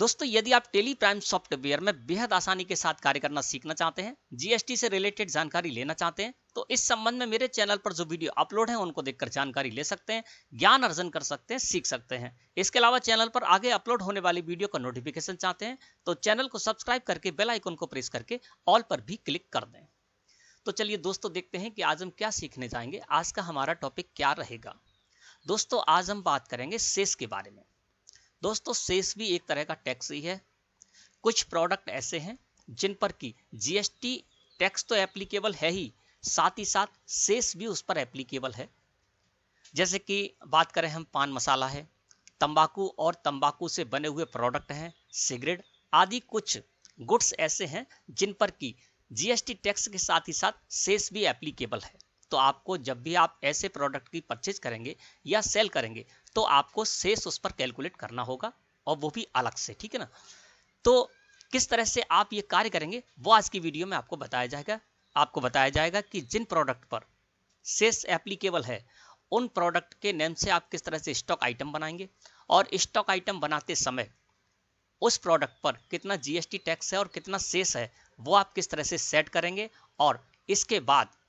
दोस्तों यदि आप टेली प्राइम सॉफ्टवेयर में बेहद आसानी के साथ कार्य करना सीखना चाहते हैं, जीएसटी से रिलेटेड जानकारी लेना चाहते हैं, तो इस संबंध में मेरे चैनल पर जो वीडियो अपलोड है उनको देखकर जानकारी ले सकते हैं, ज्ञान अर्जन कर सकते हैं, सीख सकते हैं। इसके अलावा चैनल पर आगे अपलोड होने वाली वीडियो का नोटिफिकेशन चाहते हैं तो चैनल को सब्सक्राइब करके बेल आइकन को प्रेस करके ऑल पर भी क्लिक कर दें। तो चलिए दोस्तों देखते हैं कि आज हम क्या सीखने जाएंगे। आज का हमारा टॉपिक क्या रहेगा। दोस्तों आज हम बात करेंगे सेस के बारे में। दोस्तों सेस भी एक तरह का टैक्स ही है। कुछ प्रोडक्ट ऐसे हैं जिन पर की जीएसटी टैक्स तो एप्लीकेबल है ही, साथ ही साथ सेस भी उस पर एप्लीकेबल है। जैसे कि बात करें हम पान मसाला है, तंबाकू और तंबाकू से बने हुए प्रोडक्ट हैं, सिगरेट आदि कुछ गुड्स ऐसे हैं जिन पर की जीएसटी टैक्स के साथ ही साथ सेस भी एप्लीकेबल है। तो आपको जब भी आप ऐसे प्रोडक्ट की परचेज करेंगे या सेल करेंगे तो आपको सेस उस पर कैलकुलेट करना होगा, और वो भी अलग से, ठीक है ना। तो किस तरह से आप ये कार्य करेंगे वो आज की वीडियो में आपको बताया जाएगा। आपको बताया जाएगा कि जिन प्रोडक्ट पर सेस एप्लीकेबल है उन प्रोडक्ट के नेम से आप किस तरह से स्टॉक आइटम बनाएंगे, और स्टॉक आइटम बनाते समय उस प्रोडक्ट पर कितना जीएसटी टैक्स है और कितना सेस है वो आप किस तरह से सेट करेंगे, और इसके बाद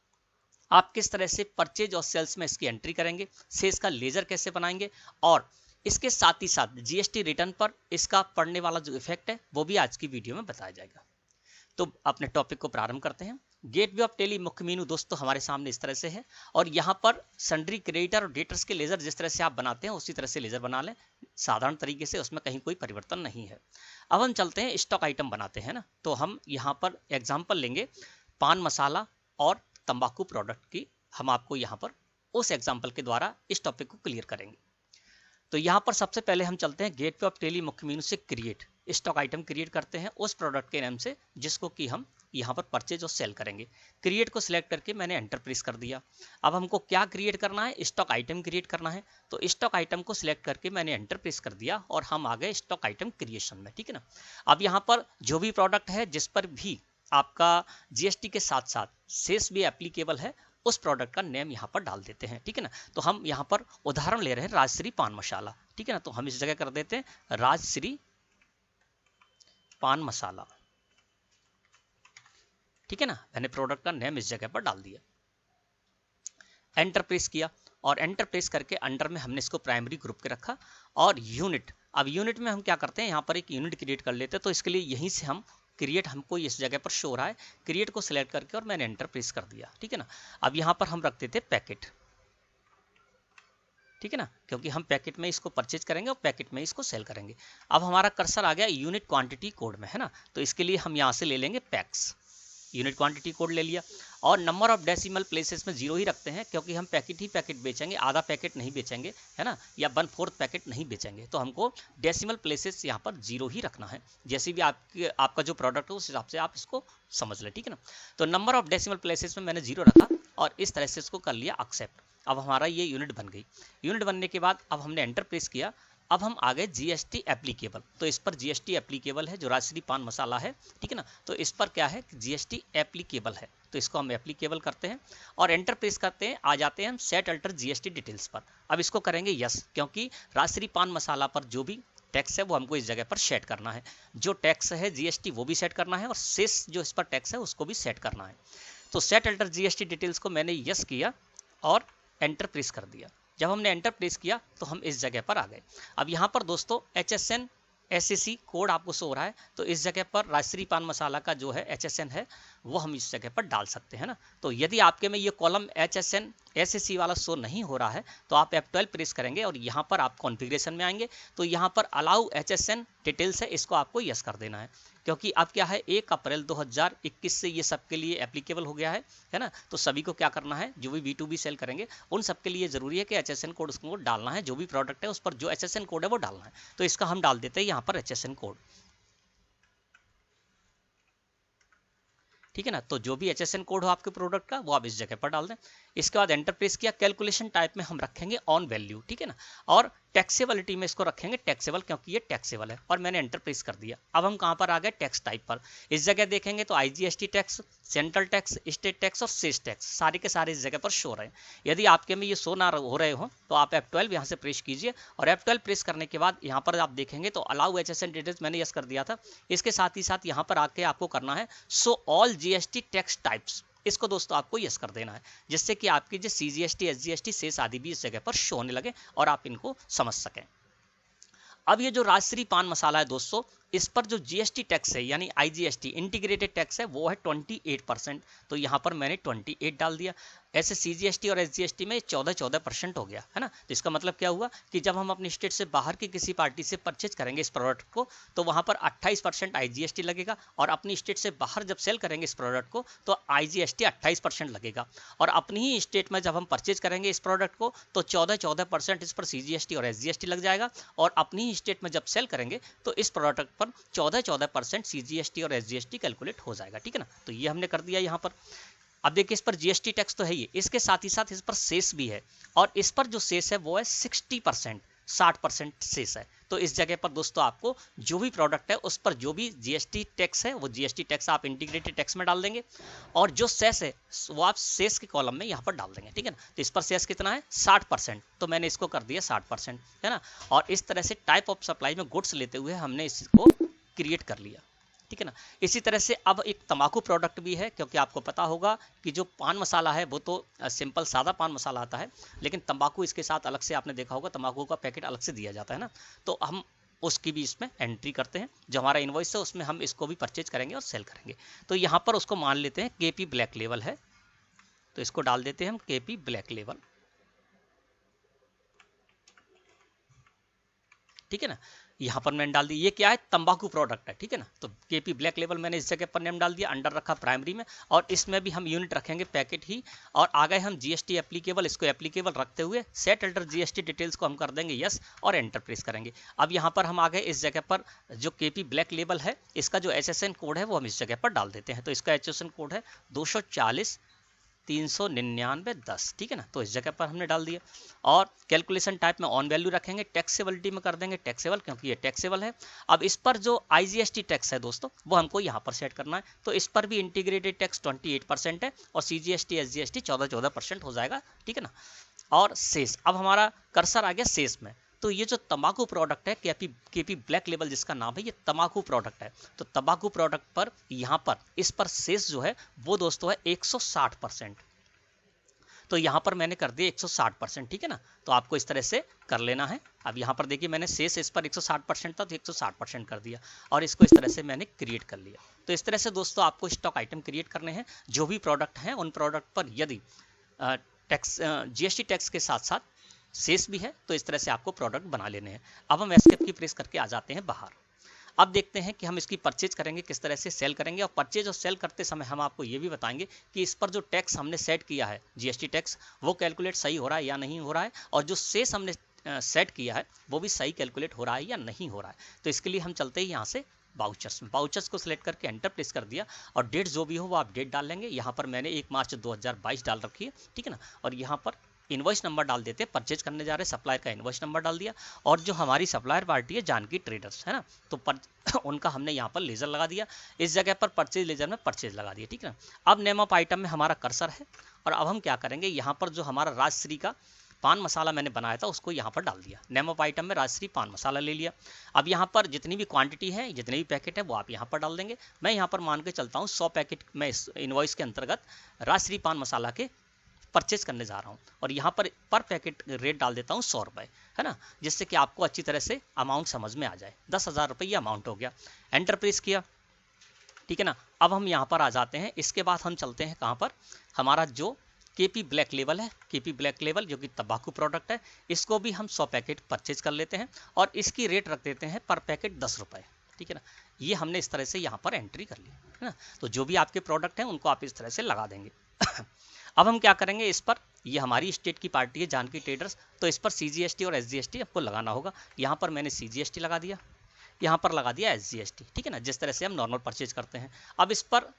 आप किस तरह से परचेज और सेल्स में इसकी एंट्री करेंगे, सेल्स का लेजर कैसे बनाएंगे, और इसके साथ ही साथ जीएसटी रिटर्न पर इसका पड़ने वाला जो इफेक्ट है वो भी आज की वीडियो में बताया जाएगा। तो अपने टॉपिक को प्रारंभ करते हैं। गेटवे ऑफ टेली मुख्य मेनू दोस्तों हमारे सामने इस तरह से है, और यहाँ पर सन्ड्री क्रेडिटर और डेटर्स के लेजर जिस तरह से आप बनाते हैं उसी तरह से लेजर बना लें, साधारण तरीके से, उसमें कहीं कोई परिवर्तन नहीं है। अब हम चलते हैं स्टॉक आइटम बनाते हैं ना। तो हम यहाँ पर एग्जाम्पल लेंगे पान मसाला और तंबाकू प्रोडक्ट की। हम आपको यहाँ पर उस एग्जाम्पल के द्वारा इस टॉपिक को क्लियर करेंगे। तो यहाँ पर सबसे पहले हम चलते हैं गेटवे ऑफ टेली मुख्य मेनू से क्रिएट स्टॉक आइटम क्रिएट करते हैं उस प्रोडक्ट के नाम से जिसको कि हम यहाँ पर परचेज और सेल करेंगे। क्रिएट को सिलेक्ट करके मैंने एंटर प्रेस कर दिया। अब हमको क्या क्रिएट करना है, स्टॉक आइटम क्रिएट करना है। तो स्टॉक आइटम को सिलेक्ट करके मैंने एंटर प्रेस कर दिया और हम आ गए स्टॉक आइटम क्रिएशन में, ठीक है ना। अब यहाँ पर जो भी प्रोडक्ट है जिस पर भी आपका जीएसटी के साथ साथ सेस भी एप्लीकेबल है उस प्रोडक्ट का नेम यहाँ पर डाल देते हैं, ठीक है ना। तो हम यहाँ पर उदाहरण ले रहे हैं राजश्री पान मसाला, ठीक है ना। तो हम इस जगह कर देते हैं राजश्री पान मसाला, ठीक है ना। मैंने प्रोडक्ट का नेम इस जगह पर डाल दिया, एंटर प्रेस किया, और एंटर प्रेस करके अंडर में हमने इसको प्राइमरी ग्रुप के रखा। और यूनिट, अब यूनिट में हम क्या करते हैं, यहाँ पर एक यूनिट क्रिएट कर लेते हैं। तो इसके लिए यहीं से हम क्रिएट, हमको इस जगह पर शो हो रहा है, क्रिएट को सिलेक्ट करके और मैंने एंटर प्रेस कर दिया, ठीक है ना। अब यहाँ पर हम रखते थे पैकेट, ठीक है ना, क्योंकि हम पैकेट में इसको परचेज करेंगे और पैकेट में इसको सेल करेंगे। अब हमारा कर्सर आ गया यूनिट क्वांटिटी कोड में, है ना। तो इसके लिए हम यहाँ से ले लेंगे पैक्स, यूनिट क्वांटिटी कोड ले लिया, और नंबर ऑफ डेसिमल प्लेसेस में 0 ही रखते हैं क्योंकि हम पैकेट ही पैकेट बेचेंगे, आधा पैकेट नहीं बेचेंगे, है ना, या 1/4 पैकेट नहीं बेचेंगे। तो हमको डेसिमल प्लेसेस यहाँ पर 0 ही रखना है। जैसे भी आपका जो प्रोडक्ट हो उस हिसाब से आप इसको समझ लें, ठीक है ना। तो नंबर ऑफ डेसिमल प्लेसेस में मैंने 0 रखा और इस तरह से इसको कर लिया एक्सेप्ट। अब हमारा ये यूनिट बन गई। यूनिट बनने के बाद अब हमने एंटर प्रेस किया। अब हम आ गए जीएसटी एप्लीकेबल। तो इस पर जीएसटी एप्लीकेबल है, जो राजश्री पान मसाला है, ठीक है ना। तो इस पर क्या है, जीएसटी एप्लीकेबल है, तो इसको हम एप्लीकेबल करते हैं और एंटर प्रेस करते हैं। आ जाते हैं हम सेट अल्टर जीएसटी डिटेल्स पर। अब इसको करेंगे यस, क्योंकि राजश्री पान मसाला पर जो भी टैक्स है वो हमको इस जगह पर सेट करना है। जो टैक्स है जीएसटी वो भी सेट करना है, और सेस जो इस पर टैक्स है उसको भी सेट करना है। तो सेट अल्टर जीएसटी डिटेल्स को मैंने यस किया और एंटर प्रेस कर दिया। जब हमने एंटर प्रेस किया तो हम इस जगह पर आ गए। अब यहाँ पर दोस्तों HSN SAC कोड आपको शो हो रहा है, तो इस जगह पर राजश्री पान मसाला का जो है HSN है वो हम इस जगह पर डाल सकते हैं ना। तो यदि आपके में ये कॉलम HSN SAC वाला शो नहीं हो रहा है तो आप F12 प्रेस करेंगे और यहाँ पर आप कॉन्फ़िगरेशन में आएंगे। तो यहाँ पर अलाउ HSN डिटेल्स है, इसको आपको यस कर देना है, क्योंकि अब क्या है 1 अप्रैल 2021 से ये सबके लिए एप्लीकेबल हो गया है ना। तो सभी को क्या करना है, जो भी B2B सेल करेंगे उन सबके लिए ज़रूरी है कि HSN कोड उसको डालना है। जो भी प्रोडक्ट है उस पर जो HSN कोड है वो डालना है। तो इसका हम डाल देते हैं यहाँ पर HSN कोड, ठीक है ना। तो जो भी HSN कोड हो आपके प्रोडक्ट का वो आप इस जगह पर डाल दें। इसके बाद एंटर प्रेस किया। कैलकुलेशन टाइप में हम रखेंगे ऑन वैल्यू, ठीक है ना। और टैक्सेबिलिटी में इसको रखेंगे टैक्सेबल, क्योंकि ये टैक्सेबल है, और मैंने एंटर प्रेस कर दिया। अब हम कहाँ पर आ गए, टैक्स टाइप पर। इस जगह देखेंगे तो IGST tax, central tax, state tax और सेस टैक्स सारे के सारे इस जगह पर शो रहे हैं। यदि आपके में ये शो ना हो रहे हो तो आप F12 यहाँ से प्रेस कीजिए, और F12 प्रेस करने के बाद यहाँ पर आप देखेंगे तो अलाउ HSN डिटेल्स मैंने यस कर दिया था। इसके साथ ही साथ यहाँ पर आके आपको करना है show all GST tax types, इसको दोस्तों आपको यस कर देना है, जिससे कि आपकी जो CGST, SGST, सेस आदि भी इस जगह पर शो होने लगे और आप इनको समझ सकें। अब ये जो राजश्री पान मसाला है दोस्तों, इस पर जो GST टैक्स है यानी IGST इंटीग्रेटेड टैक्स है वो है 28%, तो यहाँ पर मैंने 28 डाल दिया। ऐसे CGST और SGST में 14% हो गया है ना। तो इसका मतलब क्या हुआ कि जब हम अपने स्टेट से बाहर की किसी पार्टी से परचेज करेंगे इस प्रोडक्ट को तो वहाँ पर 28% IGST लगेगा, और अपनी स्टेट से बाहर जब सेल करेंगे इस प्रोडक्ट को तो IGST 28% लगेगा, और अपनी ही स्टेट में जब हम परचेज करेंगे इस प्रोडक्ट को तो 14% इस पर CGST और SGST लग जाएगा, और अपनी ही स्टेट में जब सेल करेंगे तो इस प्रोडक्ट पर 14% CGST और SGST कैलकुलेट हो जाएगा, ठीक है ना। तो ये हमने कर दिया यहाँ पर। अब देखिए इस पर GST टैक्स तो है ही, इसके साथ ही साथ इस पर सेस भी है, और इस पर जो सेस है वो है 60% सेस है। तो इस जगह पर दोस्तों आपको जो भी प्रोडक्ट है उस पर जो भी GST टैक्स है वो GST टैक्स आप इंटीग्रेटेड टैक्स में डाल देंगे, और जो सेस है वो आप सेस के कॉलम में यहाँ पर डाल देंगे, ठीक है ना। तो इस पर सेस कितना है 60%, तो मैंने इसको कर दिया 60%, है ना। और इस तरह से टाइप ऑफ सप्लाई में गुड्स लेते हुए हमने इसको क्रिएट कर लिया, ठीक है ना। इसी तरह से अब एक तंबाकू प्रोडक्ट भी है, क्योंकि आपको पता होगा कि जो पान मसाला है वो तो सिंपल सादा पान मसाला आता है, लेकिन तंबाकू इसके साथ अलग से आपने देखा होगा तंबाकू का पैकेट अलग से दिया जाता है ना। तो हम उसकी भी इसमें एंट्री करते हैं, जो हमारा इनवॉइस है उसमें हम इसको भी परचेज करेंगे और सेल करेंगे। तो यहाँ पर उसको मान लेते हैं KP ब्लैक लेवल है, तो इसको डाल देते हैं हम KP ब्लैक लेवल, ठीक है ना। यहाँ पर मैंने डाल दी, ये क्या है तंबाकू प्रोडक्ट है, ठीक है ना। तो KP ब्लैक लेवल मैंने इस जगह पर नेम डाल दिया, अंडर रखा प्राइमरी में, और इसमें भी हम यूनिट रखेंगे पैकेट ही, और आ गए हम GST एप्लीकेबल, इसको एप्लीकेबल रखते हुए सेट अल्टर GST डिटेल्स को हम कर देंगे यस, और एंटर प्रेस करेंगे। अब यहाँ पर हम आ गए इस जगह पर जो KP ब्लैक लेवल है इसका जो HSN कोड है वो हम इस जगह पर डाल देते हैं। तो इसका HSN कोड है 240 399-10, ठीक है ना। तो इस जगह पर हमने डाल दिया, और कैलकुलेशन टाइप में ऑन वैल्यू रखेंगे, टैक्सेबिलिटी में कर देंगे टैक्सेबल, क्योंकि ये टैक्सेबल है। अब इस पर जो IGST टैक्स है दोस्तों वो हमको यहाँ पर सेट करना है, तो इस पर भी इंटीग्रेटेड टैक्स 28% है, और CGST SGST 14% हो जाएगा, ठीक है ना। और सेस, अब हमारा कर्सर आ गया सेस में। तो ये जो तंबाकू प्रोडक्ट है KP ब्लैक लेवल जिसका नाम है, ये तंबाकू प्रोडक्ट है। तो तंबाकू प्रोडक्ट पर यहाँ पर इस पर सेस जो है वो दोस्तों है 160%, तो यहाँ पर मैंने कर दिया 160%, ठीक है ना। तो आपको इस तरह से कर लेना है। अब यहाँ पर देखिए मैंने सेस इस पर 160% था तो 160% कर दिया, और इसको इस तरह से मैंने क्रिएट कर लिया। तो इस तरह से दोस्तों आपको स्टॉक आइटम क्रिएट करने हैं, जो भी प्रोडक्ट हैं उन प्रोडक्ट पर यदि टैक्स GST टैक्स के साथ साथ सेस भी है तो इस तरह से आपको प्रोडक्ट बना लेने हैं। अब हम एस्केप की प्रेस करके आ जाते हैं बाहर। अब देखते हैं कि हम इसकी परचेज करेंगे किस तरह से सेल करेंगे, और परचेज और सेल करते समय हम आपको ये भी बताएंगे कि इस पर जो टैक्स हमने सेट किया है GST टैक्स वो कैलकुलेट सही हो रहा है या नहीं हो रहा है, और जो सेस हमने सेट किया है वो भी सही कैलकुलेट हो रहा है या नहीं हो रहा है। तो इसके लिए हम चलते हैं यहाँ से बाउचर्स में, बाउचर्स को सिलेक्ट करके एंटर प्रेस कर दिया, और डेट जो भी हो वो आप डेट डाल लेंगे। यहाँ पर मैंने 1 मार्च 2022 डाल रखी है, ठीक है ना। और यहाँ पर इनवॉइस नंबर डाल देते हैं, परचेज करने जा रहे हैं सप्लायर का इनवॉइस नंबर डाल दिया, और जो हमारी सप्लायर पार्टी है जानकी ट्रेडर्स है ना, तो उनका हमने यहाँ पर लेजर लगा दिया, इस जगह पर परचेज लेजर में परचेज लगा दिया, ठीक है ना। अब नेम ऑफ आइटम में हमारा कर्सर है, और अब हम क्या करेंगे, यहाँ पर जो हमारा राजश्री का पान मसाला मैंने बनाया था उसको यहाँ पर डाल दिया, नेम ऑफ आइटम में राजश्री पान मसाला ले लिया। अब यहाँ पर जितनी भी क्वांटिटी है, जितने भी पैकेट है वो आप यहाँ पर डाल देंगे। मैं यहाँ पर मान के चलता हूँ 100 पैकेट मैं इस इनवॉइस के अंतर्गत राजश्री पान मसाला के परचेज करने जा रहा हूँ, और यहाँ पर पैकेट रेट डाल देता हूँ 100 रुपये, है ना, जिससे कि आपको अच्छी तरह से अमाउंट समझ में आ जाए। 10,000 रुपये ये अमाउंट हो गया, एंटर प्रेस किया, ठीक है ना। अब हम यहाँ पर आ जाते हैं, इसके बाद हम चलते हैं कहाँ पर, हमारा जो KP ब्लैक लेवल है, KP ब्लैक लेवल जो कि तंबाकू प्रोडक्ट है, इसको भी हम 100 पैकेट परचेज कर लेते हैं, और इसकी रेट रख देते हैं पर पैकेट 10 रुपये, ठीक है ना। ये हमने इस तरह से यहाँ पर एंट्री कर ली, है ना। तो जो भी आपके प्रोडक्ट हैं उनको आप इस तरह से लगा देंगे। अब हम क्या करेंगे, इस पर ये हमारी स्टेट की पार्टी है जानकी ट्रेडर्स, तो इस पर CGST और SGST आपको लगाना होगा। यहाँ पर मैंने CGST लगा दिया, यहाँ पर लगा दिया SGST, ठीक है ना, जिस तरह से हम नॉर्मल परचेज करते हैं। अब इस पर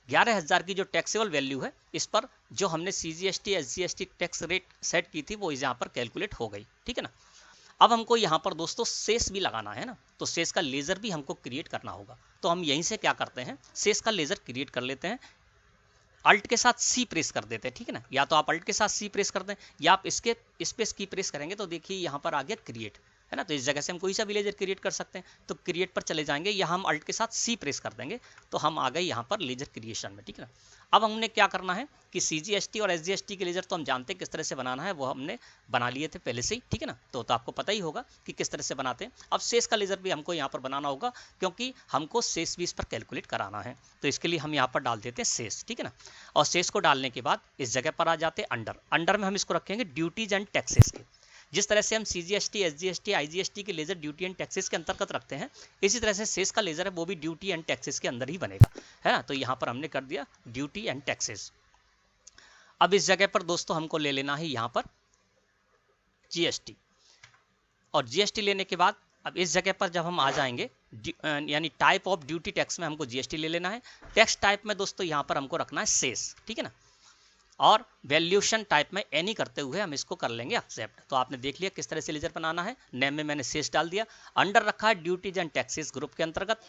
11,000 की जो टैक्सेबल वैल्यू है, इस पर जो हमने CGST SGST tax rate set की थी वो यहाँ पर कैलकुलेट हो गई, ठीक है ना। अब हमको यहाँ पर दोस्तों शेष भी लगाना है ना, तो शेष का लेजर भी हमको क्रिएट करना होगा। तो हम यहीं से क्या करते हैं, शेष का लेजर क्रिएट कर लेते हैं, अल्ट के साथ सी प्रेस कर देते हैं, ठीक है ना। या तो आप अल्ट के साथ सी प्रेस कर दें या आप इसके स्पेस की प्रेस करेंगे तो देखिए यहाँ पर आ गया क्रिएट, है ना। तो इस जगह से हम कोई सा भी लेजर क्रिएट कर सकते हैं। तो क्रिएट पर चले जाएंगे या हम अल्ट के साथ सी प्रेस कर देंगे तो हम आ गए यहाँ पर लेजर क्रिएशन में, ठीक है ना। अब हमने क्या करना है कि CGST और SGST के लेजर तो हम जानते हैं किस तरह से बनाना है, वो हमने बना लिए थे पहले से ही, ठीक है ना। तो आपको पता ही होगा कि किस तरह से बनाते हैं। अब शेष का लेजर भी हमको यहाँ पर बनाना होगा क्योंकि हमको शेष भी इस पर कैलकुलेट कराना है। तो इसके लिए हम यहाँ पर डाल देते हैं शेष, ठीक है ना। और शेष को डालने के बाद इस जगह पर आ जाते हैं अंडर में हम इसको रखेंगे ड्यूटीज एंड टैक्सेस के। जिस तरह से हम CGST, SGST, IGST के लेजर ड्यूटी एंड टैक्सेस के अंतर्गत रखते हैं, इसी तरह से शेष का लेजर है वो भी ड्यूटी एंड टैक्सेस के अंदर ही बनेगा, है ना। तो यहाँ पर हमने कर दिया ड्यूटी एंड टैक्सेस। अब इस जगह पर दोस्तों हमको ले लेना है यहाँ पर GST, और GST लेने के बाद अब इस जगह पर जब हम आ जाएंगे यानी टाइप ऑफ ड्यूटी टैक्स में हमको GST ले लेना है। टैक्स टाइप में दोस्तों यहाँ पर हमको रखना है शेष, ठीक है ना। और वैल्यूशन टाइप में एनी करते हुए हम इसको कर लेंगे एक्सेप्ट। तो आपने देख लिया किस तरह से लेजर बनाना है। नेम में मैंने शेष डाल दिया, अंडर रखा है ड्यूटीज एंड टैक्सेस ग्रुप के अंतर्गत,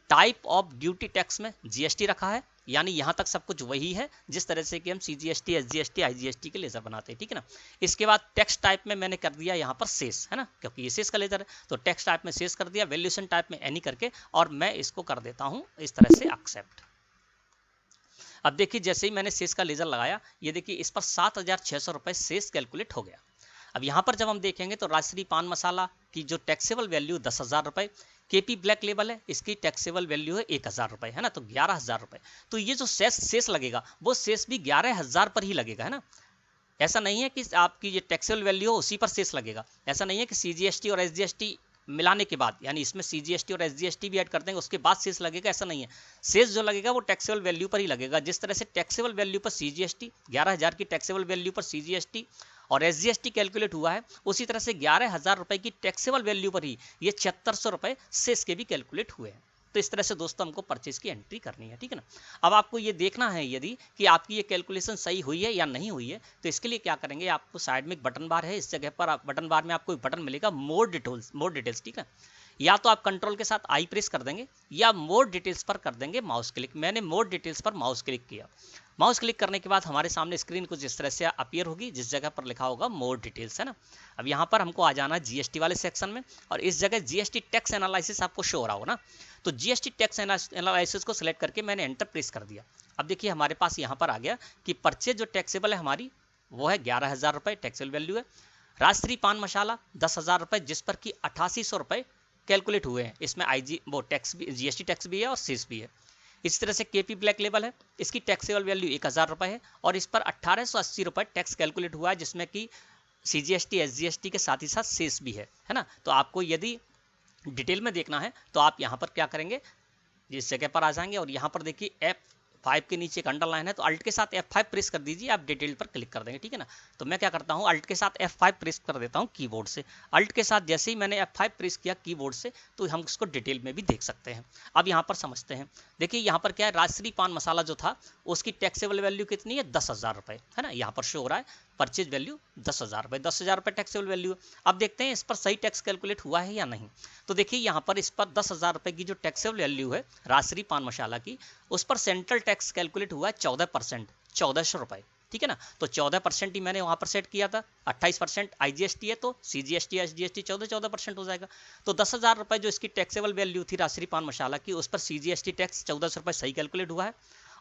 टाइप ऑफ ड्यूटी टैक्स में GST रखा है, यानी यहाँ तक सब कुछ वही है जिस तरह से कि हम CGST, SGST, IGST के लेजर बनाते हैं, ठीक है ना। इसके बाद टैक्स टाइप में मैंने कर दिया यहाँ पर शेष, है ना, क्योंकि ये शेष का लेजर है। तो टैक्स टाइप में शेष कर दिया, वैल्यूशन टाइप में एनी करके, और मैं इसको कर देता हूँ इस तरह से एक्सेप्ट। अब देखिए जैसे ही मैंने शेष का लेजर लगाया, ये देखिए इस पर 7,600 रुपये शेष कैलकुलेट हो गया। अब यहाँ पर जब हम देखेंगे तो राजश्री पान मसाला की जो टैक्सेबल वैल्यू 10,000 रुपये, KP ब्लैक लेबल है, इसकी टैक्सेबल वैल्यू है 1,000 रुपये, है ना। तो 11,000 रुपये। तो ये जो शेष लगेगा वो शेष भी 11,000 पर ही लगेगा, है ना। ऐसा नहीं है कि आपकी ये टैक्सेबल वैल्यू हो उसी पर शेष लगेगा। ऐसा नहीं है कि CGST और SGST मिलाने के बाद, यानी इसमें CGST और SGST भी ऐड कर देंगे उसके बाद शेष लगेगा, ऐसा नहीं है। शेष जो लगेगा वो टैक्सेबल वैल्यू पर ही लगेगा। जिस तरह से टैक्सेबल वैल्यू पर CGST 11,000 की टैक्सेबल वैल्यू पर CGST और SGST कैलकुलेट हुआ है, उसी तरह से 11,000 रुपये की टैक्सेबल वैल्यू पर ही ये 7,600 रुपये शेष के भी कैलकुलेट हुए हैं। तो इस तरह से दोस्तों हमको परचेज की एंट्री करनी है, ठीक है ना। अब आपको ये देखना है यदि कि आपकी ये कैलकुलेशन सही हुई है या नहीं हुई है, तो इसके लिए क्या करेंगे, आपको साइड में एक बटन बार है, इस जगह पर बटन बार में आपको एक बटन मिलेगा मोर डिटेल्स, ठीक है। या तो आप कंट्रोल के साथ आई प्रेस कर देंगे या मोर डिटेल्स पर कर देंगे माउस क्लिक। मैंने मोर डिटेल्स पर माउस क्लिक किया। माउस क्लिक करने के बाद हमारे सामने स्क्रीन कुछ इस तरह से अपीयर होगी जिस जगह पर लिखा होगा मोर डिटेल्स, है ना। अब यहाँ पर हमको आ जाना है GST वाले सेक्शन में, और इस जगह GST टैक्स एनालिसिस आपको शो हो रहा हो ना, तो GST टैक्स एनालिसिस को सिलेक्ट करके मैंने एंटर प्रेस कर दिया। अब देखिए हमारे पास यहाँ पर आ गया कि परचेज जो टैक्सेबल है हमारी वो है 11,000 रुपये टैक्सेबल वैल्यू है। राजश्री पान मसाला 10,000 रुपये, जिस पर कि 8,800 रुपये कैलकुलेट हुए हैं। इसमें वो टैक्स भी, GST टैक्स भी है और शेष भी है। इस तरह से KP ब्लैक लेबल है, इसकी टैक्सेबल वैल्यू 1,000 रुपये है और इस पर 1,880 रुपये टैक्स कैलकुलेट हुआ है, जिसमें कि CGST, SGST के साथ ही साथ शेष भी है ना। तो आपको यदि डिटेल में देखना है तो आप यहाँ पर क्या करेंगे, इस जगह पर आ जाएंगे और यहाँ पर देखिए F5 के नीचे एक अंडरलाइन है, तो अल्ट के साथ F5 प्रेस कर दीजिए, आप डिटेल पर क्लिक कर देंगे, ठीक है ना। तो मैं क्या करता हूँ, अल्ट के साथ F5 प्रेस कर देता हूँ कीबोर्ड से। अल्ट के साथ जैसे ही मैंने F5 प्रेस किया कीबोर्ड से, तो हम उसको डिटेल में भी देख सकते हैं। अब यहाँ पर समझते हैं। देखिए यहाँ पर क्या है, राजश्री पान मसाला जो था उसकी टैक्सेबल वैल्यू कितनी है, 10,000 रुपये, है ना। यहाँ पर शो हो रहा है परचेज वैल्यू 10,000 रुपये, 10,000 रुपये टैक्सेबल वैल्यू। अब देखते हैं इस पर सही टैक्स कैलकुलेट हुआ है या नहीं। तो देखिए यहाँ पर इस पर 10,000 रुपये की जो टैक्सेबल वैल्यू है राजश्री पान मसाला की, उस पर सेंट्रल टैक्स कैलकुलेट हुआ है 14%, 1,400 रुपये, ठीक है ना। तो 14% ही मैंने वहाँ पर सेट किया था। 28% IGST है तो CGST SGST 14% हो जाएगा। तो 10,000 रुपये जो इसकी टैक्सेबल वैल्यू थी राजश्री पान मसाला की, उस पर CGST टैक्स 1,400 रुपये सही कैलकुलेट हुआ है,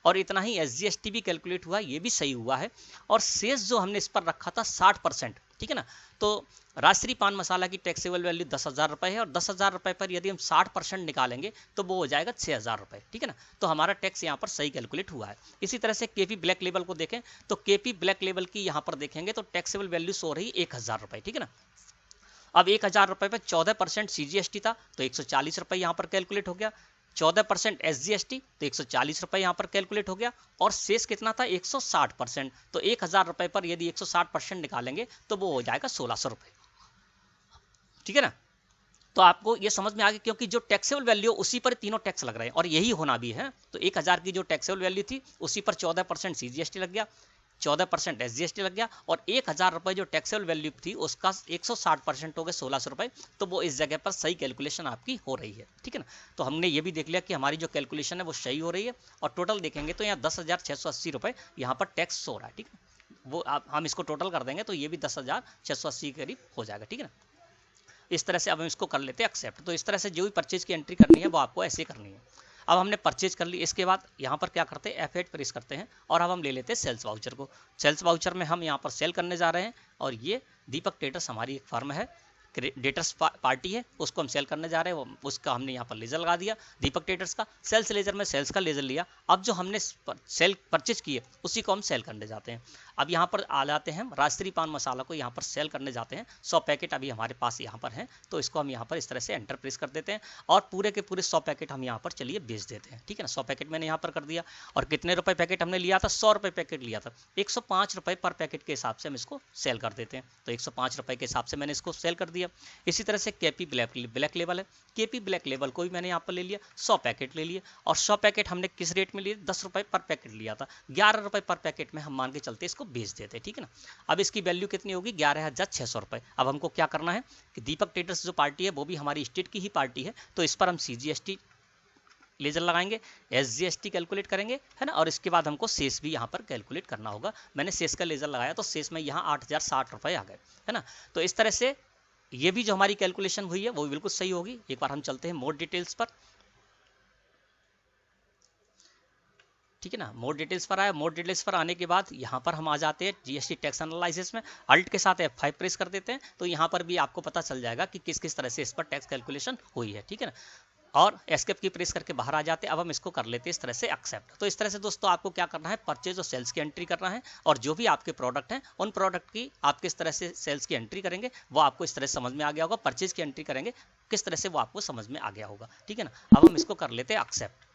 और इतना ही SGST भी कैलकुलेट हुआ, ये भी सही हुआ है। और शेष जो हमने इस पर रखा था 60%, ठीक है ना। तो राजश्री पान मसाला की टैक्सेबल वैल्यू 10,000 रुपये है, और 10,000 रुपये पर यदि हम 60% निकालेंगे तो वो हो जाएगा 6,000 रुपये, ठीक है ना। तो हमारा टैक्स यहाँ पर सही कैलकुलेट हुआ है। इसी तरह से KP ब्लैक लेबल को देखें तो KP ब्लैक लेबल की यहाँ पर देखेंगे तो टैक्सेबल वैल्यू सो रही 1,000 रुपये, ठीक है ना। अब 1,000 रुपये पर 14% CGST था तो 140 रुपये यहाँ पर कैलकुलेट हो गया, 14% SGST तो 140 रुपये यहाँ पर कैलकुलेट हो गया, और शेष कितना था 160%। तो 1,000 रुपये पर यदि 160% निकालेंगे तो वो हो जाएगा 1,600 रुपये, ठीक है ना। तो आपको ये समझ में आ गया, क्योंकि जो टैक्सेबल वैल्यू उसी पर तीनों टैक्स लग रहे हैं और यही होना भी है। तो 1,000 की जो टैक्सेबल वैल्यू थी उसी पर 14% CGST लग गया, 14% SGST लग गया, और 1000 रुपये जो टैक्सेबल वैल्यू थी उसका 160% हो गए 1600 रुपये। तो वो इस जगह पर सही कैलकुलेशन आपकी हो रही है, ठीक है ना। तो हमने ये भी देख लिया कि हमारी जो कैलकुलेशन है वो सही हो रही है, और टोटल देखेंगे तो यहाँ 10,680 रुपये यहाँ पर टैक्स हो रहा है, ठीक है। वो हम इसको टोटल कर देंगे तो ये भी 10,680 के करीब हो जाएगा, ठीक है ना। इस तरह से अब हम इसको कर लेते हैं एक्सेप्ट। तो इस तरह से जो भी परचेज की एंट्री करनी है वो आपको ऐसे करनी है। अब हमने परचेज कर ली, इसके बाद यहाँ पर क्या करते हैं F8 प्रेस करते हैं, और अब हम ले लेते हैं सेल्स वाउचर को। सेल्स वाउचर में हम यहाँ पर सेल करने जा रहे हैं, और ये दीपक ट्रेडर्स हमारी एक फर्म है, डेटर्स पार्टी है, उसको हम सेल करने जा रहे हैं। उसका हमने यहाँ पर लेजर लगा दिया दीपक ट्रेडर्स का, सेल्स लेजर में सेल्स का लेजर लिया। अब जो हमने सेल परचेज किए उसी को हम सेल करने जाते हैं। अब यहाँ पर आ जाते हैं हम राजश्री पान मसाला को यहाँ पर सेल करने जाते हैं। 100 पैकेट अभी हमारे पास यहाँ पर हैं, तो इसको हम यहाँ पर इस तरह से एंटर प्रेस कर देते हैं, और पूरे के पूरे 100 पैकेट हम यहाँ पर चलिए बेच देते हैं, ठीक है ना। 100 पैकेट मैंने यहाँ पर कर दिया, और कितने रुपए पैकेट हमने लिया था, 100 रुपये पैकेट लिया था। 105 रुपये पर पैकेट के हिसाब से हम इसको सेल कर देते हैं, तो 105 रुपये के हिसाब से मैंने इसको सेल कर दिया। इसी तरह से केपी ब्लैक लेवल है, केपी ब्लैक लेवल को भी मैंने यहाँ पर ले लिया, 100 पैकेट ले लिए, और 100 पैकेट हमने किस रेट में लिए, 10 रुपये पर पैकेट लिया था, 11 रुपये पर पैकेट में हम मान के चलते इसको बेच देते हैं, ठीक है ना। अब इसकी वैल्यू कितनी होगी, 11,600 रुपये। अब हमको क्या करना है कि दीपक ट्रेडर्स जो पार्टी है वो भी हमारी स्टेट की ही पार्टी है, तो इस पर हम CGST लेजर लगाएंगे, SGST कैलकुलेट करेंगे, है ना, और इसके बाद हमको शेष भी यहाँ पर कैलकुलेट करना होगा। मैंने शेष का लेजर लगाया तो शेष में यहाँ 8,060 रुपये आ गए, है ना। तो इस तरह से ये भी जो हमारी कैलकुलेशन हुई है वो बिल्कुल सही होगी। एक बार हम चलते हैं मोर डिटेल्स पर, ठीक है ना। मोर डिटेल्स पर आया, मोर डिटेल्स पर आने के बाद यहाँ पर हम आ जाते हैं GST टैक्स एनालिसिस में, अल्ट के साथ F5 प्रेस कर देते हैं, तो यहाँ पर भी आपको पता चल जाएगा कि किस किस तरह से इस पर टैक्स कैलकुलेशन हुई है, ठीक है ना। और एस्केप की प्रेस करके बाहर आ जाते हैं। अब हम इसको कर लेते हैं इस तरह से एक्सेप्ट। तो इस तरह से दोस्तों आपको क्या करना है, परचेज और सेल्स की एंट्री करना है, और जो भी आपके प्रोडक्ट हैं उन प्रोडक्ट की आप किस तरह से सेल्स की एंट्री करेंगे वो आपको इस तरह से समझ में आ गया होगा। परचेज की एंट्री करेंगे किस तरह से वो आपको समझ में आ गया होगा, ठीक है ना। अब हम इसको कर लेते हैं एक्सेप्ट।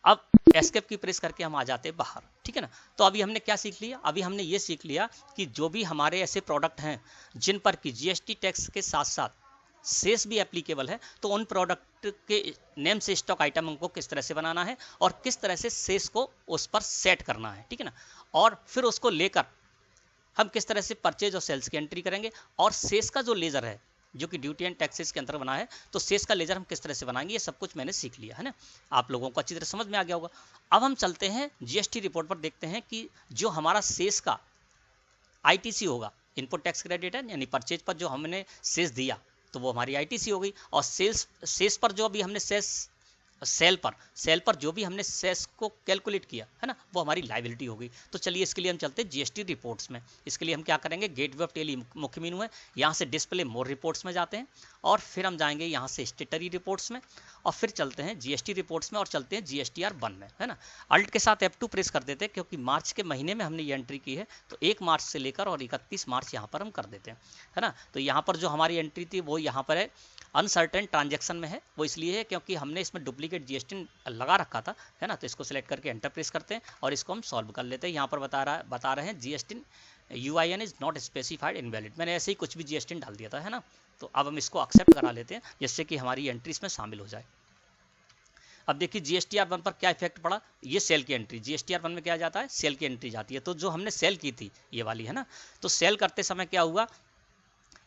अब एस्केप की प्रेस करके हम आ जाते हैं बाहर, ठीक है ना। तो अभी हमने क्या सीख लिया, अभी हमने ये सीख लिया कि जो भी हमारे ऐसे प्रोडक्ट हैं जिन पर कि GST टैक्स के साथ साथ शेष भी एप्लीकेबल है, तो उन प्रोडक्ट के नेम से स्टॉक आइटम हमको किस तरह से बनाना है और किस तरह से शेष को उस पर सेट करना है, ठीक है ना। और फिर उसको लेकर हम किस तरह से परचेज और सेल्स की एंट्री करेंगे, और शेष का जो लेजर है जो कि ड्यूटी एंड टैक्सेस के अंदर बना है, तो शेष का लेजर हम किस तरह से बनाएंगे, ये सब कुछ मैंने सीख लिया है ना। आप लोगों को अच्छी तरह समझ में आ गया होगा। अब हम चलते हैं GST रिपोर्ट पर, देखते हैं कि जो हमारा शेष का ITC होगा, इनपुट टैक्स क्रेडिट है, यानी परचेज पर जो हमने शेष दिया तो वो हमारी ITC हो गई, और शेष पर जो अभी हमने सेल पर जो भी हमने सेस को कैलकुलेट किया है ना, वो हमारी लाइबिलिटी हो गई। तो चलिए इसके लिए हम चलते हैं GST रिपोर्ट्स में। इसके लिए हम क्या करेंगे, गेटवे ऑफ टेली मुख्य मेनू है, यहाँ से डिस्प्ले मोर रिपोर्ट्स में जाते हैं, और फिर हम जाएंगे यहाँ से स्टेटरी रिपोर्ट्स में, और फिर चलते हैं GST रिपोर्ट्स में, और चलते हैं GSTR1 में, है ना। अल्ट के साथ F2 प्रेस कर देते हैं, क्योंकि मार्च के महीने में हमने ये एंट्री की है, तो 1 मार्च से लेकर और 31 मार्च यहाँ पर हम कर देते हैं, है ना। तो यहाँ पर जो हमारी एंट्री थी वो यहाँ पर है अनसर्टेन ट्रांजैक्शन में है, वो इसलिए है क्योंकि हमने इसमें डुप्लीकेट GST लगा रखा था, है ना। तो इसको सिलेक्ट करके एंटर प्रेस करते हैं, और इसको हम सॉल्व कर लेते हैं। यहाँ पर बता रहे हैं GST UIN is not specified invalid, मैंने ऐसे ही कुछ भी GST डाल दिया था, है ना। तो अब हम इसको एक्सेप्ट करा लेते हैं, जिससे कि हमारी एंट्री इसमें शामिल हो जाए। अब देखिए GSTR1 पर क्या इफेक्ट पड़ा, ये सेल की एंट्री, GSTR1 में क्या जाता है, सेल की एंट्री जाती है। तो जो हमने सेल की थी ये वाली, है ना, तो सेल करते समय क्या हुआ,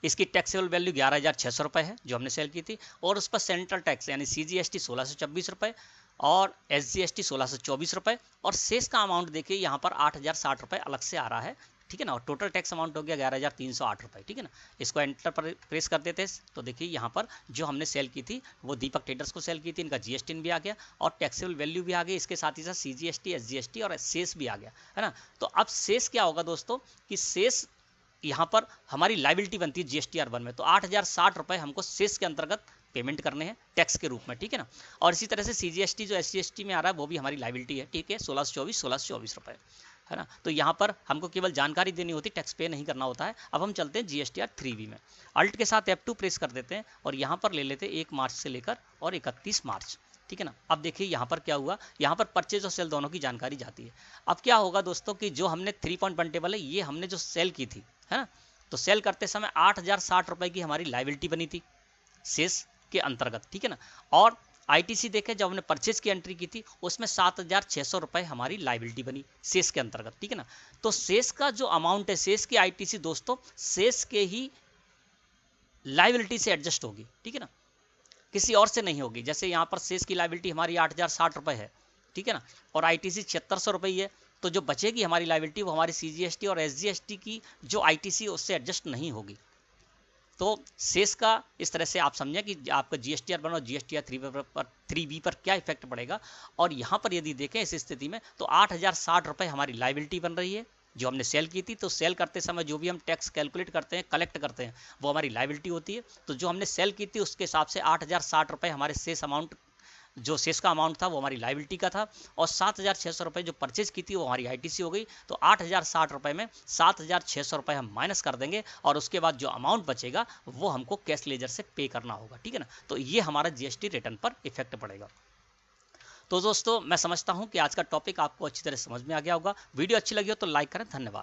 इसकी टैक्सेबल वैल्यू 11,600 रुपये है जो हमने सेल की थी, और उस पर सेंट्रल टैक्स यानी CGST 1624 रुपये और SGST 1624 रुपये, और शेष का अमाउंट देखिए यहाँ पर 8,060 रुपये अलग से आ रहा है, ठीक है ना। और टोटल टैक्स अमाउंट हो गया 11,308 रुपये, ठीक है ना। इसको एंटर पर प्रेस कर देते हैं, तो देखिए यहाँ पर जो हमने सेल की थी वो दीपक ट्रेडर्स को सेल की थी, इनका GST भी आ गया और टैक्सेबल वैल्यू भी आ गई, इसके साथ ही साथ CGST SGST और शेष भी आ गया, है ना। तो अब शेष क्या होगा दोस्तों कि शेष यहाँ पर हमारी लाइबिलिटी बनती है GSTR1 में, तो 8,060 रुपये हमको शेष के अंतर्गत पेमेंट करने हैं टैक्स के रूप में, ठीक है ना। और इसी तरह से CGST जो SGST में आ रहा है वो भी हमारी लाइबिलिटी है, ठीक है, 1624 रुपये, है ना। तो यहाँ पर हमको केवल जानकारी देनी होती, टैक्स पे नहीं करना होता है। अब हम चलते हैं GSTR3B में, अल्ट के साथ F2 प्रेस कर देते हैं, और यहाँ पर ले लेते हैं 1 मार्च से लेकर और 31 मार्च, ठीक है ना। अब देखिए यहाँ पर क्या हुआ, यहाँ पर परचेज और सेल दोनों की जानकारी जाती है। अब क्या होगा दोस्तों कि जो हमने 3 पॉइंट वन टेबल है, ये हमने जो सेल की थी, है ना, तो सेल करते समय 8,060 रुपये की हमारी लाइबिलिटी बनी थी शेष के अंतर्गत, ठीक है ना। और आईटीसी देखें, जब हमने परचेज की एंट्री की थी उसमें 7,600 रुपए हमारी लाइबिलिटी बनी शेष के अंतर्गत, ठीक है ना। तो शेष का जो अमाउंट है, शेष की आईटीसी दोस्तों शेष के ही लाइबिलिटी से एडजस्ट होगी, ठीक है ना, किसी और से नहीं होगी। जैसे यहाँ पर शेष की लाइबिलिटी हमारी 8,060 रुपए है, ठीक है ना, और आईटीसी 7600 रुपये है, तो जो बचेगी हमारी लाइबिलिटी वो हमारी सीजीएसटी और एसजीएसटी की जो आईटीसी उससे एडजस्ट नहीं होगी। तो शेष का इस तरह से आप समझें कि आपका जीएसटीआर बनो, जीएसटीआर 3B पर क्या इफेक्ट पड़ेगा। और यहाँ पर यदि देखें इस स्थिति में तो 8,060 रुपये हमारी लाइबिलिटी बन रही है जो हमने सेल की थी। तो सेल करते समय जो भी हम टैक्स कैलकुलेट करते हैं, कलेक्ट करते हैं, वो हमारी लाइबिलिटी होती है। तो जो हमने सेल की थी उसके हिसाब से 8,060 रुपये हमारे शेष अमाउंट, जो शेष का अमाउंट था वो हमारी लाइबिलिटी का था, और 7,600 रुपये जो परचेज की थी वो हमारी आईटीसी हो गई। तो 8,060 रुपये में 7,600 रुपये हम माइनस कर देंगे और उसके बाद जो अमाउंट बचेगा वो हमको कैश लेजर से पे करना होगा, ठीक है ना। तो ये हमारा जीएसटी रिटर्न पर इफेक्ट पड़ेगा। तो दोस्तों मैं समझता हूँ कि आज का टॉपिक आपको अच्छी तरह समझ में आ गया होगा। वीडियो अच्छी लगी हो तो लाइक करें। धन्यवाद।